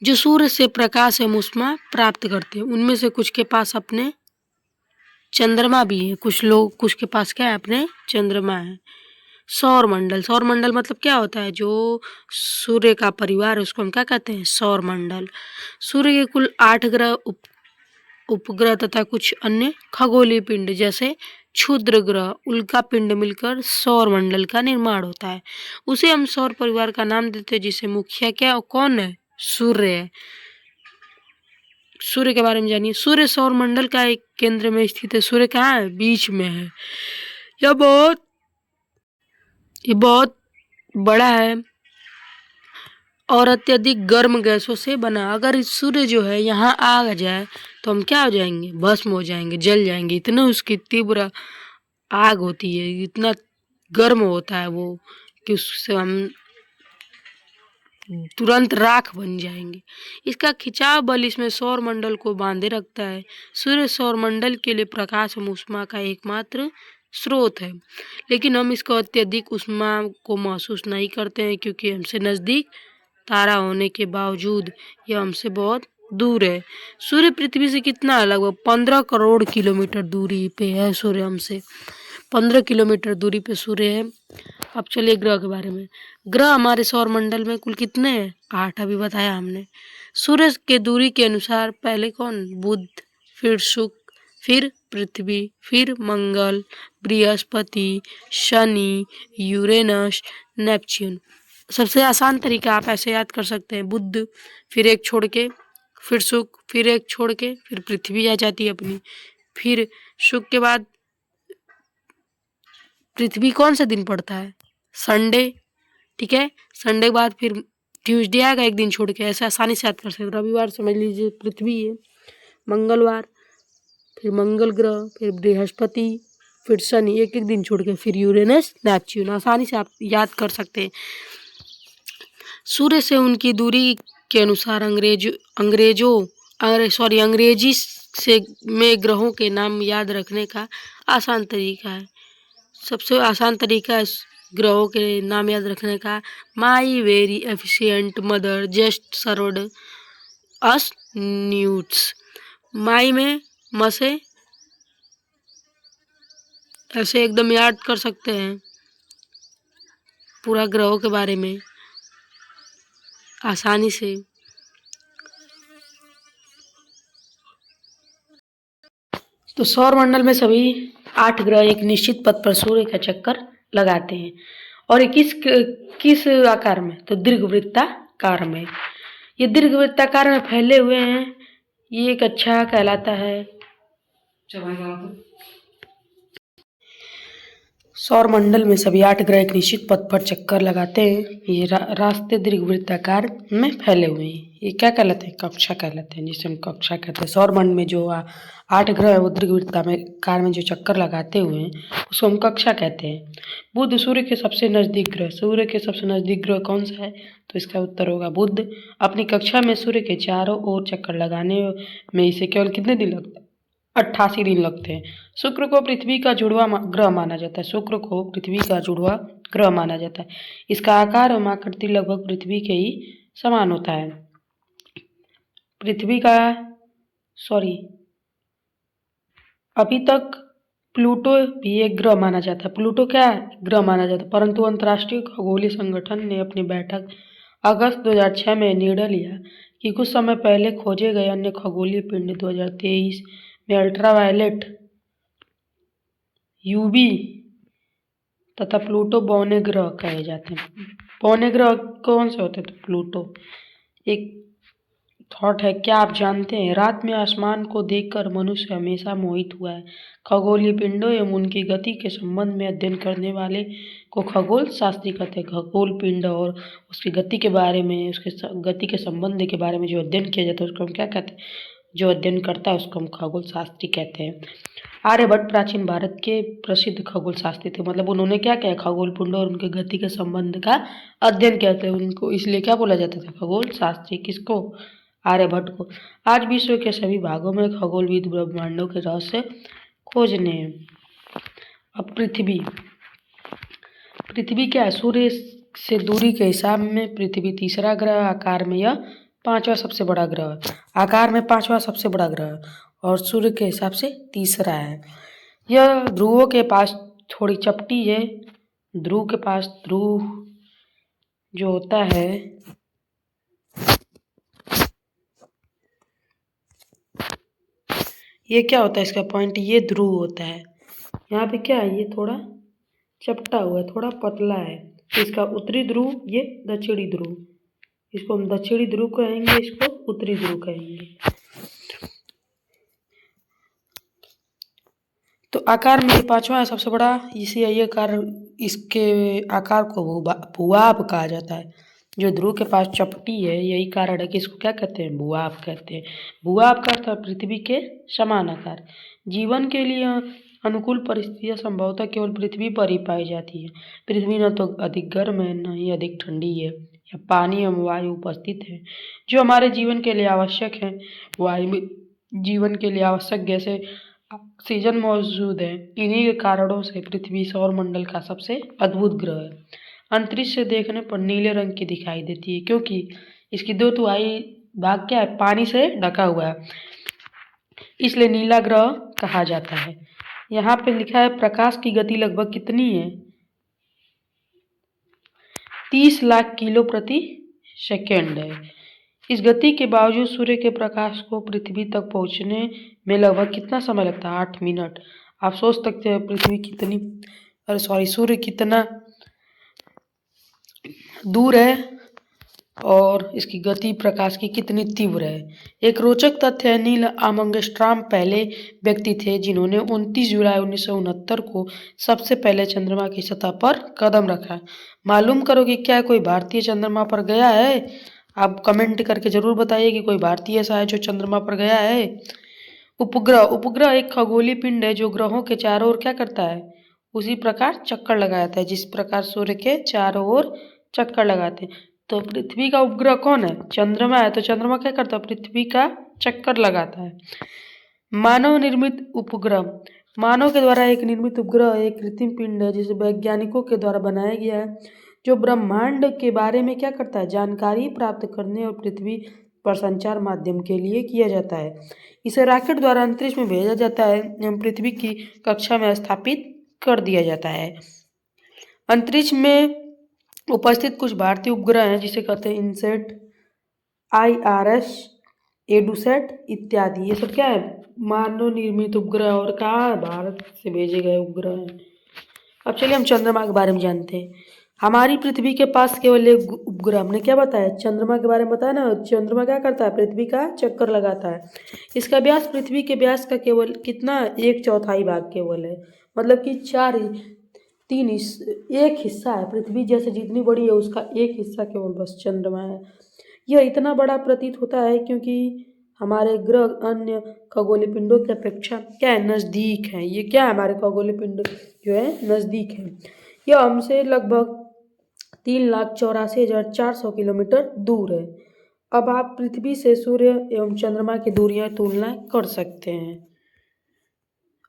जो सूर्य से प्रकाश एवं ऊष्मा प्राप्त करते हैं। उनमें से कुछ के पास अपने चंद्रमा भी है, कुछ के पास क्या है? अपने चंद्रमा है। सौर मंडल मतलब क्या होता है? जो सूर्य का परिवार है उसको हम क्या कहते हैं? सौर मंडल। सूर्य के कुल 8 ग्रह, उपग्रह तथा कुछ अन्य खगोलीय पिंड जैसे क्षुद्र ग्रह, उल्का पिंड मिलकर सौर मंडल का निर्माण होता है। उसे हम सौर परिवार का नाम देते हैं, जिसे मुखिया कौन है? सूर्य है। सूर्य के बारे में जानिए। सूर्य सौर मंडल का एक केंद्र में स्थित है। सूर्य कहाँ है? बीच में है। यह बहुत बड़ा है और अत्यधिक गर्म गैसों से बना। अगर इस सूर्य जो है यहाँ आ जाए तो हम क्या हो जाएंगे? भस्म हो जाएंगे, जल जाएंगे। इतना उसकी तीव्र आग होती है, इतना गर्म होता है वो कि उससे हम तुरंत राख बन जाएंगे। इसका खिंचाव बल इसमें सौर मंडल को बांधे रखता है। सूर्य सौर मंडल के लिए प्रकाश और ऊष्मा का एकमात्र स्रोत है, लेकिन हम इसको अत्यधिक ऊष्मा को महसूस नहीं करते हैं क्योंकि हमसे नजदीक तारा होने के बावजूद यह हमसे बहुत दूर है। सूर्य पृथ्वी से कितना है? लगभग 15 करोड़ किलोमीटर दूरी पे है सूर्य हमसे। 15 किलोमीटर दूरी पे सूर्य है। अब चलिए ग्रह के बारे में। ग्रह हमारे सौर मंडल में कुल कितने हैं? 8 अभी बताया हमने। सूर्य के दूरी के अनुसार पहले कौन? बुध, फिर शुक्र, फिर पृथ्वी, फिर मंगल, बृहस्पति, शनि, यूरेनस, नेपच्यून। सबसे आसान तरीका आप ऐसे याद कर सकते हैं, बुध, फिर एक छोड़ के, फिर शुक्र, फिर एक छोड़ के, फिर पृथ्वी आ जाती है अपनी, फिर शुक्र के बाद पृथ्वी कौन सा दिन पड़ता है? संडे, ठीक है। संडे के बाद फिर ट्यूसडे आएगा एक दिन छोड़ के, ऐसे आसानी से याद कर सकते। रविवार समझ लीजिए पृथ्वी है, मंगलवार फिर मंगल ग्रह, फिर बृहस्पति, फिर शनि, एक एक दिन छोड़ के, फिर यूरेनस, नेपच्यून। आसानी से आप याद कर सकते हैं। सूर्य से उनकी दूरी के अनुसार अंग्रेजी से में ग्रहों के नाम याद रखने का आसान तरीका है। सबसे आसान तरीका है ग्रहों के नाम याद रखने का, my very efficient mother just served us nuts. My में म से ऐसे एकदम याद कर सकते हैं पूरा ग्रहों के बारे में आसानी से। तो सौर मंडल में सभी 8 ग्रह एक निश्चित पथ पर सूर्य का चक्कर लगाते हैं, और ये किस आकार में? तो दीर्घवृत्ताकार में। ये दीर्घवृत्ताकार में फैले हुए हैं। ये एक अच्छा कहलाता है। सौर मंडल में सभी 8 ग्रह एक निश्चित पथ पर चक्कर लगाते हैं। ये रास्ते दीर्घवृत्ताकार में फैले हुए हैं। ये क्या कहलाते हैं? कक्षा कहलाते हैं, जिसे हम कक्षा कहते हैं। सौर मंडल में जो 8 ग्रह है वो दीर्घवृत्ताकार में जो चक्कर लगाते हुए हैं उसको हम कक्षा कहते हैं। बुध सूर्य के सबसे नजदीक ग्रह। सूर्य के सबसे नजदीक ग्रह कौन सा है? तो इसका उत्तर होगा बुध। अपनी कक्षा में सूर्य के चारों ओर चक्कर लगाने में इसे केवल कितने दिन लगते हैं? 88 दिन लगते हैं। शुक्र को पृथ्वी का जुड़वा ग्रह माना जाता है। शुक्र को पृथ्वी का जुड़वा ग्रह माना जाता है। इसका आकार और आकृति लगभग पृथ्वी के ही समान होता है। अभी तक प्लूटो भी एक ग्रह माना जाता है। प्लूटो क्या है? ग्रह माना जाता है, परंतु अंतर्राष्ट्रीय खगोलीय संगठन ने अपनी बैठक अगस्त 2006 में निर्णय लिया कि कुछ समय पहले खोजे गए अन्य खगोलीय पिंड 2023 में अल्ट्रावायलेट, यूवी तथा प्लूटो बौने ग्रह कहे जाते हैं। बौने ग्रह कौन से होते हैं? तो प्लूटो। एक थॉट है, क्या आप जानते हैं रात में आसमान को देखकर मनुष्य हमेशा मोहित हुआ है। खगोलीय पिंडों एवं उनकी गति के संबंध में अध्ययन करने वाले को खगोल शास्त्री कहते हैं। खगोल पिंड और उसकी गति के बारे में, उसके गति के संबंध के बारे में जो अध्ययन किया जाता है उसको हम क्या कहते हैं? जो अध्ययन करता है उसको हम खगोल शास्त्री कहते हैं। आर्यभट्ट प्राचीन भारत के प्रसिद्ध खगोल शास्त्री थे। मतलब उन्होंने क्या किया? खगोल पिंडों और उनके गति के संबंध का अध्ययन किया था। उनको इसलिए क्या बोला जाता था? खगोल शास्त्री। किसको? आर्यभट्ट को। आज विश्व के सभी भागों में खगोलविद ब्रह्मांडों के रहस्य खोजने हैं। अब पृथ्वी क्या है? सूर्य से दूरी के हिसाब में पृथ्वी तीसरा ग्रह, आकार में यह 5वां सबसे बड़ा ग्रह। आकार में 5वां सबसे बड़ा ग्रह और सूर्य के हिसाब से तीसरा है। यह ध्रुवों के पास थोड़ी चपटी है। ध्रुव के पास ध्रुव जो होता है ये क्या होता है? इसका पॉइंट ये ध्रुव होता है। यहाँ पे क्या है? ये थोड़ा चपटा हुआ है, थोड़ा पतला है। इसका उत्तरी ध्रुव, ये दक्षिणी ध्रुव। इसको हम दक्षिणी ध्रुव कहेंगे, इसको उत्तरी ध्रुव कहेंगे। तो आकार में 5वां सबसे बड़ा, इसी ये कारण इसके आकार को भूभाग कहा जाता है। जो ध्रुव के पास चपटी है, यही कारण है कि इसको क्या कहते हैं? भूभाग कहते हैं। भूभाग का अर्थ है पृथ्वी के समान आकार। जीवन के लिए अनुकूल परिस्थितियाँ संभवतः केवल पृथ्वी पर ही पाई जाती है। पृथ्वी न तो अधिक गर्म है, न ही अधिक ठंडी है। या पानी एवं वायु उपस्थित है जो हमारे जीवन के लिए आवश्यक है। वायु में जीवन के लिए आवश्यक गैसें ऑक्सीजन मौजूद है। इन्हीं के कारणों से पृथ्वी सौरमंडल का सबसे अद्भुत ग्रह है। अंतरिक्ष से देखने पर नीले रंग की दिखाई देती है क्योंकि इसकी 2/3 भाग क्या है, पानी से ढका हुआ है, इसलिए नीला ग्रह कहा जाता है। यहाँ पे लिखा है प्रकाश की गति लगभग कितनी है, 30 लाख किलो प्रति सेकेंड है। इस गति के बावजूद सूर्य के प्रकाश को पृथ्वी तक पहुंचने में लगभग कितना समय लगता है, 8 मिनट। आप सोच सकते हैं पृथ्वी कितनी सूर्य कितना दूर है और इसकी गति प्रकाश की कितनी तीव्र है। एक रोचक तथ्य है, नील आर्मस्ट्रांग पहले व्यक्ति थे जिन्होंने 29 जुलाई 1969 को सबसे पहले चंद्रमा की सतह पर कदम रखा। मालूम करो कि क्या कोई भारतीय चंद्रमा पर गया है। आप कमेंट करके जरूर बताइए कि कोई भारतीय ऐसा है जो चंद्रमा पर गया है। उपग्रह एक खगोलीय पिंड है जो ग्रहों के चारों ओर क्या करता है, उसी प्रकार चक्कर लगाता है जिस प्रकार सूर्य के चारों ओर चक्कर लगाते हैं। तो पृथ्वी का उपग्रह कौन है, चंद्रमा है। तो चंद्रमा क्या करता है, पृथ्वी का चक्कर लगाता है। मानव निर्मित उपग्रह, मानव के द्वारा एक निर्मित उपग्रह एक कृत्रिम पिंड है जिसे वैज्ञानिकों के द्वारा बनाया गया है जो ब्रह्मांड के बारे में क्या करता है, जानकारी प्राप्त करने और पृथ्वी पर संचार माध्यम के लिए किया जाता है। इसे रॉकेट द्वारा अंतरिक्ष में भेजा जाता है एवं पृथ्वी की कक्षा में स्थापित कर दिया जाता है। अंतरिक्ष में उपस्थित कुछ भारतीय उपग्रह हैं जिसे कहते हैं इनसेट, IRS, एडुसेट इत्यादि। ये सब क्या है, मानव निर्मित उपग्रह और कहाँ भारत से भेजे गए उपग्रह हैं। अब चलिए हम चंद्रमा के बारे में जानते हैं। हमारी पृथ्वी के पास केवल एक उपग्रह, हमने क्या बताया, चंद्रमा के बारे में बताया ना। चंद्रमा क्या करता है, पृथ्वी का चक्कर लगाता है। इसका व्यास पृथ्वी के व्यास का केवल कितना, 1/4 भाग केवल है। मतलब कि एक हिस्सा है। पृथ्वी जैसे जितनी बड़ी है उसका एक हिस्सा केवल बस चंद्रमा है। यह इतना बड़ा प्रतीत होता है क्योंकि हमारे ग्रह अन्य खगोलीय पिंडों की अपेक्षा क्या है, नज़दीक है। ये क्या है, हमारे खगोलीय पिंड जो है नज़दीक है। यह हमसे लगभग 3,84,400 किलोमीटर दूर है। अब आप पृथ्वी से सूर्य एवं चंद्रमा की दूरियां तुलना कर सकते हैं।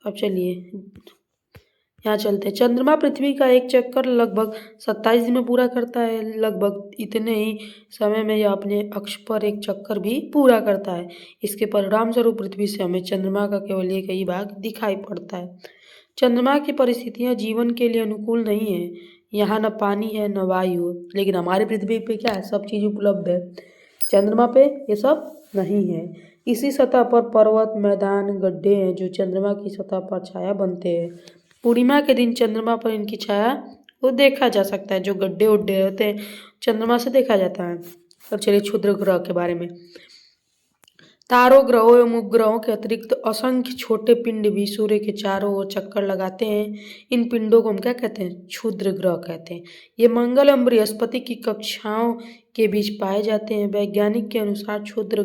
अब चलिए यहाँ चलते हैं। चंद्रमा पृथ्वी का एक चक्कर लगभग 27 दिन में पूरा करता है। लगभग इतने ही समय में यह अपने अक्ष पर एक चक्कर भी पूरा करता है। इसके परिणाम स्वरूप पृथ्वी से हमें चंद्रमा का केवल एक ही भाग दिखाई पड़ता है। चंद्रमा की परिस्थितियाँ जीवन के लिए अनुकूल नहीं है। यहाँ न पानी है न वायु, लेकिन हमारे पृथ्वी पे क्या है, सब चीज़ उपलब्ध है। चंद्रमा पे ये सब नहीं है। इसी सतह पर पर्वत, मैदान, गड्ढे हैं जो चंद्रमा की सतह पर छाया बनते हैं। पूर्णिमा के दिन चंद्रमा पर इनकी छाया को देखा जा सकता है। जो गड्ढे उड्ढे होते हैं चंद्रमा से देखा जाता है। अब चलिए क्षुद्र ग्रह के बारे में। तारों, ग्रहों एवं उपग्रहों के अतिरिक्त असंख्य छोटे पिंड भी सूर्य के चारों ओर चक्कर लगाते हैं। इन पिंडों को हम क्या कहते हैं, क्षुद्र ग्रह कहते हैं। ये मंगल एवं बृहस्पति की कक्षाओं के बीच पाए जाते हैं। वैज्ञानिक के अनुसार क्षुद्र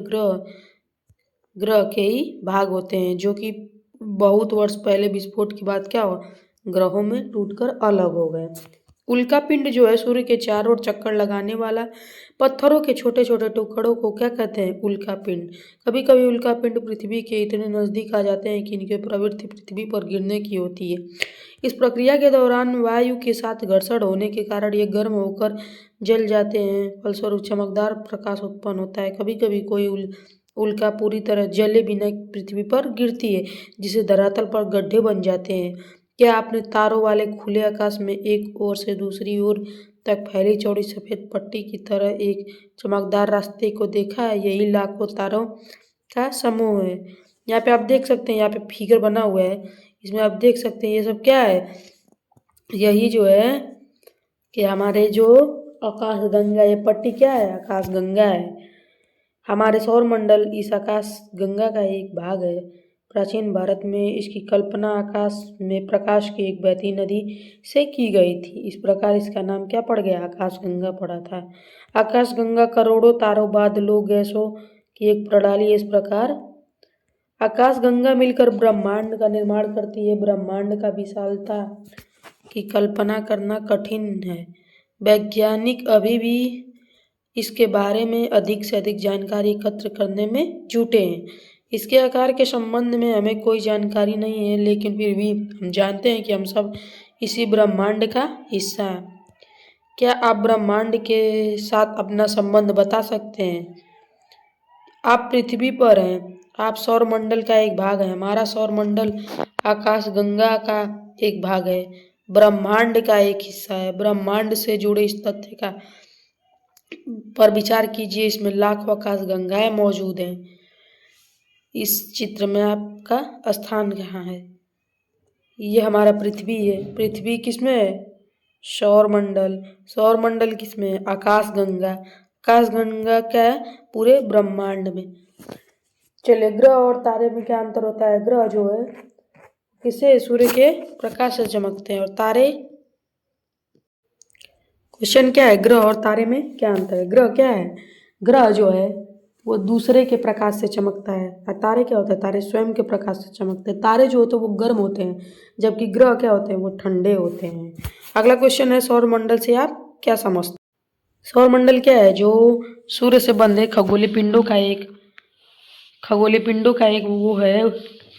ग्रह के ही भाग होते हैं जो कि बहुत वर्ष पहले विस्फोट के बाद क्या हुआ, ग्रहों में टूटकर अलग हो गए। उल्का पिंड जो है सूर्य के चारों ओर चक्कर लगाने वाला पत्थरों के छोटे छोटे टुकड़ों को क्या कहते हैं, उल्का पिंड। कभी कभी उल्का पिंड पृथ्वी के इतने नज़दीक आ जाते हैं कि इनकी प्रवृत्ति पृथ्वी पर गिरने की होती है। इस प्रक्रिया के दौरान वायु के साथ घर्षण होने के कारण ये गर्म होकर जल जाते हैं। फलस्वरूप चमकदार प्रकाश उत्पन्न होता है। कभी कभी कोई उल्का पूरी तरह जले बिना पृथ्वी पर गिरती है जिसे धरातल पर गड्ढे बन जाते हैं। क्या आपने तारों वाले खुले आकाश में एक ओर से दूसरी ओर तक फैली चौड़ी सफ़ेद पट्टी की तरह एक चमकदार रास्ते को देखा है? यही लाखों तारों का समूह है। यहाँ पे आप देख सकते हैं, यहाँ पे फिगर बना हुआ है, इसमें आप देख सकते हैं ये सब क्या है, यही जो है कि हमारे जो आकाश गंगा, ये पट्टी क्या है, आकाश गंगा है। हमारे सौरमंडल इस आकाश गंगा का एक भाग है। प्राचीन भारत में इसकी कल्पना आकाश में प्रकाश की एक बहती नदी से की गई थी। इस प्रकार इसका नाम क्या पड़ गया, आकाश गंगा पड़ा था। आकाश गंगा करोड़ों तारों, बादलों, गैसों की एक प्रणाली है। इस प्रकार आकाशगंगा मिलकर ब्रह्मांड का निर्माण करती है। ब्रह्मांड का विशालता की कल्पना करना कठिन है। वैज्ञानिक अभी भी इसके बारे में अधिक से अधिक जानकारी एकत्र करने में जुटे हैं। इसके आकार के संबंध में हमें कोई जानकारी नहीं है, लेकिन फिर भी हम जानते हैं कि हम सब इसी ब्रह्मांड का हिस्सा हैं। क्या आप ब्रह्मांड के साथ अपना संबंध बता सकते हैं? आप पृथ्वी पर हैं, आप सौरमंडल का एक भाग है। हमारा सौरमंडल आकाशगंगा का एक भाग है, ब्रह्मांड का एक हिस्सा है। ब्रह्मांड से जुड़े इस तथ्य का पर विचार कीजिए, इसमें लाखों आकाशगंगाएं मौजूद हैं। इस चित्र में आपका स्थान कहाँ है? ये हमारा पृथ्वी है। पृथ्वी किसमें है? सौरमंडल। सौरमंडल किसमें है? आकाशगंगा। आकाशगंगा क्या है? पूरे ब्रह्मांड में। चलिए, ग्रह और तारे में क्या अंतर होता है? ग्रह जो है किसे? सूर्य के प्रकाश से चमकते हैं। और तारे, क्वेश्चन क्या है? ग्रह और तारे में क्या अंतर है? ग्रह क्या है? ग्रह जो है वो दूसरे के प्रकाश से चमकता है। और तारे क्या होता है? तारे स्वयं के प्रकाश से चमकते हैं। तारे जो होते हैं वो गर्म होते हैं, जबकि ग्रह क्या होते हैं? वो ठंडे होते हैं। अगला क्वेश्चन है, सौरमंडल से आप क्या समझते हैं? सौरमंडल क्या है? जो सूर्य से बंधे खगोलीय पिंडों का एक वो है।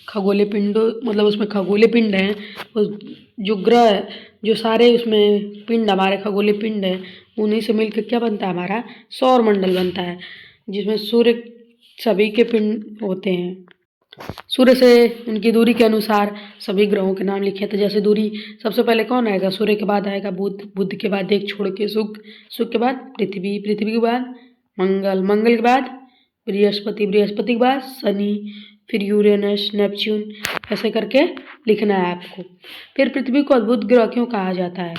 खगोलीय पिंडों मतलब उसमें खगोलीय पिंड हैं। जो ग्रह है, जो सारे उसमें पिंड हमारे खगोलीय पिंड हैं, उन्हीं से मिलकर क्या बनता है? हमारा सौरमंडल बनता है, जिसमें सूर्य सभी के पिंड होते हैं। सूर्य से उनकी दूरी के अनुसार सभी ग्रहों के नाम लिखे थे। जैसे दूरी, सबसे पहले कौन आएगा? सूर्य के बाद आएगा बुध, बुध के बाद एक छोड़ के शुक्र, शुक्र के बाद पृथ्वी, पृथ्वी के बाद मंगल, मंगल के बाद बृहस्पति, बृहस्पति के बाद शनि, फिर यूरेनस, नेपच्यून, ऐसे करके लिखना है आपको। फिर पृथ्वी को अद्भुत ग्रह क्यों कहा जाता है?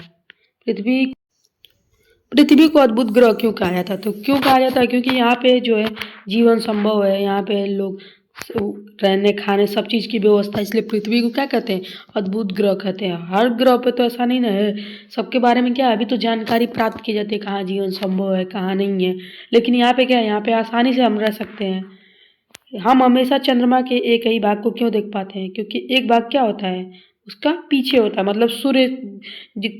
पृथ्वी को अद्भुत ग्रह क्यों कहा जाता है? तो क्यों कहा जाता है? क्योंकि यहाँ पे जो है जीवन संभव है। यहाँ पे लोग रहने खाने सब चीज़ की व्यवस्था, इसलिए पृथ्वी को क्या कहते हैं? अद्भुत ग्रह कहते हैं। हर ग्रह पे तो ऐसा नहीं ना है, सबके बारे में क्या है अभी तो जानकारी प्राप्त की जाती है, कहाँ जीवन संभव है कहाँ नहीं है। लेकिन यहाँ पे क्या है? यहाँ पे आसानी से हम रह सकते हैं। हम हमेशा चंद्रमा के एक ही भाग को क्यों देख पाते हैं? क्योंकि एक भाग क्या होता है? उसका पीछे होता है। मतलब सूर्य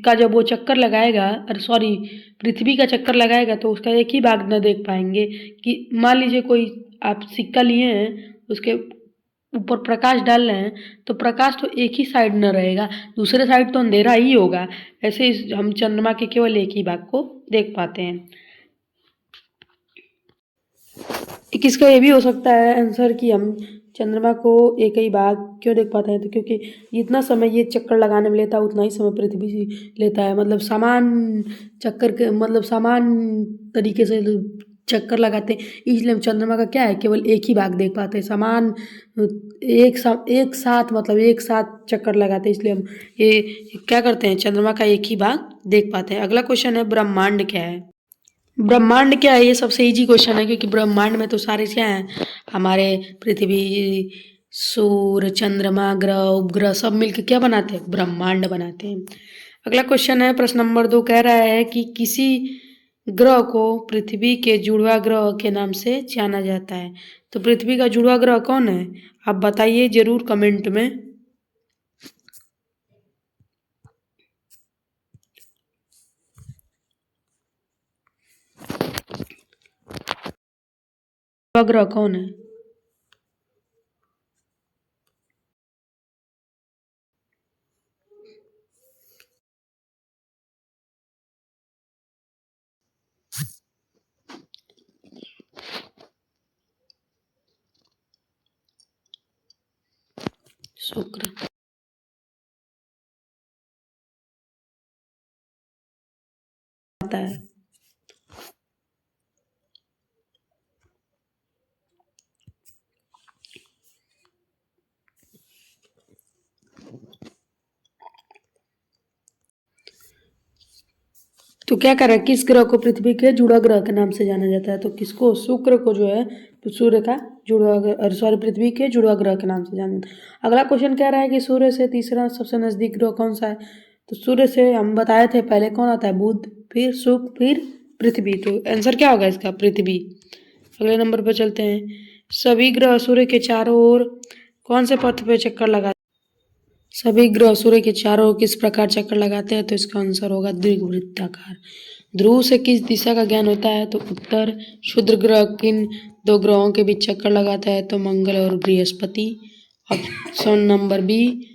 का जब वो चक्कर लगाएगा, अरे सॉरी, पृथ्वी का चक्कर लगाएगा, तो उसका एक ही भाग न देख पाएंगे। कि मान लीजिए कोई आप सिक्का लिए हैं, उसके ऊपर प्रकाश डाल रहे हैं, तो प्रकाश तो एक ही साइड न रहेगा, दूसरे साइड तो अंधेरा ही होगा। ऐसे हम चंद्रमा के केवल एक ही भाग को देख पाते हैं। किसका ये भी हो सकता है आंसर कि हम चंद्रमा को एक ही भाग क्यों देख पाते हैं? तो क्योंकि जितना समय ये चक्कर लगाने में लेता है उतना ही समय पृथ्वी लेता है। मतलब समान चक्कर के, मतलब समान तरीके से चक्कर लगाते हैं, इसलिए हम चंद्रमा का क्या है? केवल एक ही भाग देख पाते हैं। समान एक साथ चक्कर लगाते हैं, इसलिए हम ये क्या करते हैं? चंद्रमा का एक ही भाग देख पाते हैं। अगला क्वेश्चन है, ब्रह्मांड क्या है? ब्रह्मांड क्या है? ये सबसे इजी क्वेश्चन है, क्योंकि ब्रह्मांड में तो सारे क्या हैं? हमारे पृथ्वी, सूर्य, चंद्रमा, ग्रह, उपग्रह सब मिलकर क्या बनाते हैं? ब्रह्मांड बनाते हैं। अगला क्वेश्चन है, प्रश्न नंबर 2 कह रहा है कि किसी ग्रह को पृथ्वी के जुड़वा ग्रह के नाम से जाना जाता है। तो पृथ्वी का जुड़वा ग्रह कौन है? आप बताइए जरूर कमेंट में। जुड़वा ग्रह कौन है? शुक्र। आता है। तो क्या करें, किस ग्रह को पृथ्वी के जुड़ा ग्रह के नाम से जाना जाता है? तो किसको? शुक्र को जो है सूर्य का जुड़वा, सॉरी, पृथ्वी के जुड़वा ग्रह के नाम से जाना जाता है। अगला क्वेश्चन कह रहा है कि सूर्य से तीसरा सबसे नजदीक ग्रह कौन सा है? तो सूर्य से हम बताए थे पहले कौन आता है? बुध, फिर शुक्र, फिर पृथ्वी। तो आंसर क्या होगा इसका? पृथ्वी। अगले नंबर पर चलते हैं, सभी ग्रह सूर्य के चारों ओर कौन से पथ पे चक्कर लगाते हैं? सभी ग्रह सूर्य के चारों ओर किस प्रकार चक्कर लगाते हैं? तो इसका आंसर होगा दीर्घवृत्ताकार। ध्रुव से किस दिशा का ज्ञान होता है? तो उत्तर। क्षुद्र ग्रह किन दो ग्रहों के बीच चक्कर लगाता है? तो मंगल और बृहस्पति। Option number B.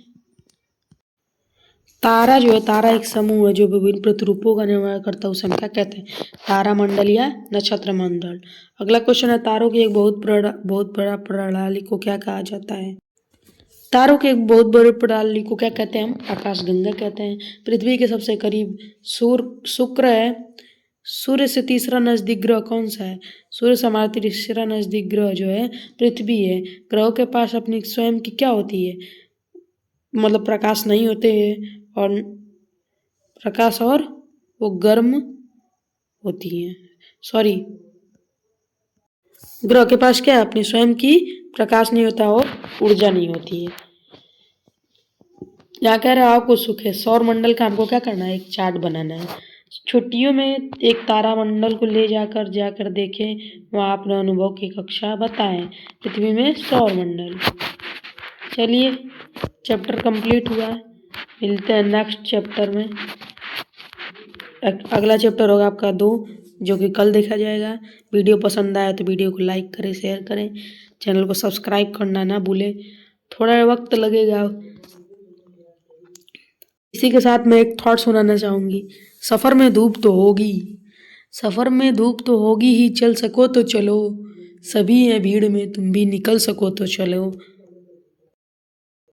तारा जो है, तारा एक समूह है जो विभिन्न प्रतिरूपों का निर्माण करता है, उसे हम क्या कहते हैं? तारा मंडल या नक्षत्र मंडल। अगला क्वेश्चन है, तारों की एक बहुत बड़ा प्रणाली को क्या कहा जाता है? तारों के एक बहुत बड़ी प्रणाली को क्या कहते हैं? हम आकाशगंगा कहते हैं। पृथ्वी के सबसे करीब शुक्र है। सूर्य से तीसरा नजदीक ग्रह कौन सा है? सूर्य से हमारा तीसरा नजदीक ग्रह जो है पृथ्वी है। ग्रहों के पास अपनी स्वयं की क्या होती है? मतलब प्रकाश नहीं होते हैं और प्रकाश और वो गर्म होती हैं। सॉरी, ग्रह के पास क्या है? अपनी स्वयं की प्रकाश नहीं होता और ऊर्जा नहीं होती है। यहाँ कह रहा है आपको सुख है। सौर मंडल का हमको क्या करना है? एक चार्ट बनाना है। छुट्टियों में एक तारामंडल को ले जाकर देखें, वहाँ अपने अनुभव की कक्षा बताएं। पृथ्वी में सौर मंडल। चलिए, चैप्टर कंप्लीट हुआ। मिलते हैं नेक्स्ट चैप्टर में। अगला चैप्टर होगा आपका 2, जो कि कल देखा जाएगा। वीडियो पसंद आया तो वीडियो को लाइक करें, शेयर करें, चैनल को सब्सक्राइब करना ना भूलें। थोड़ा वक्त लगेगा। इसी के साथ मैं एक थॉट सुनाना चाहूँगी। सफ़र में धूप तो होगी, सफ़र में धूप तो होगी ही, चल सको तो चलो, सभी हैं भीड़ में, तुम भी निकल सको तो चलो।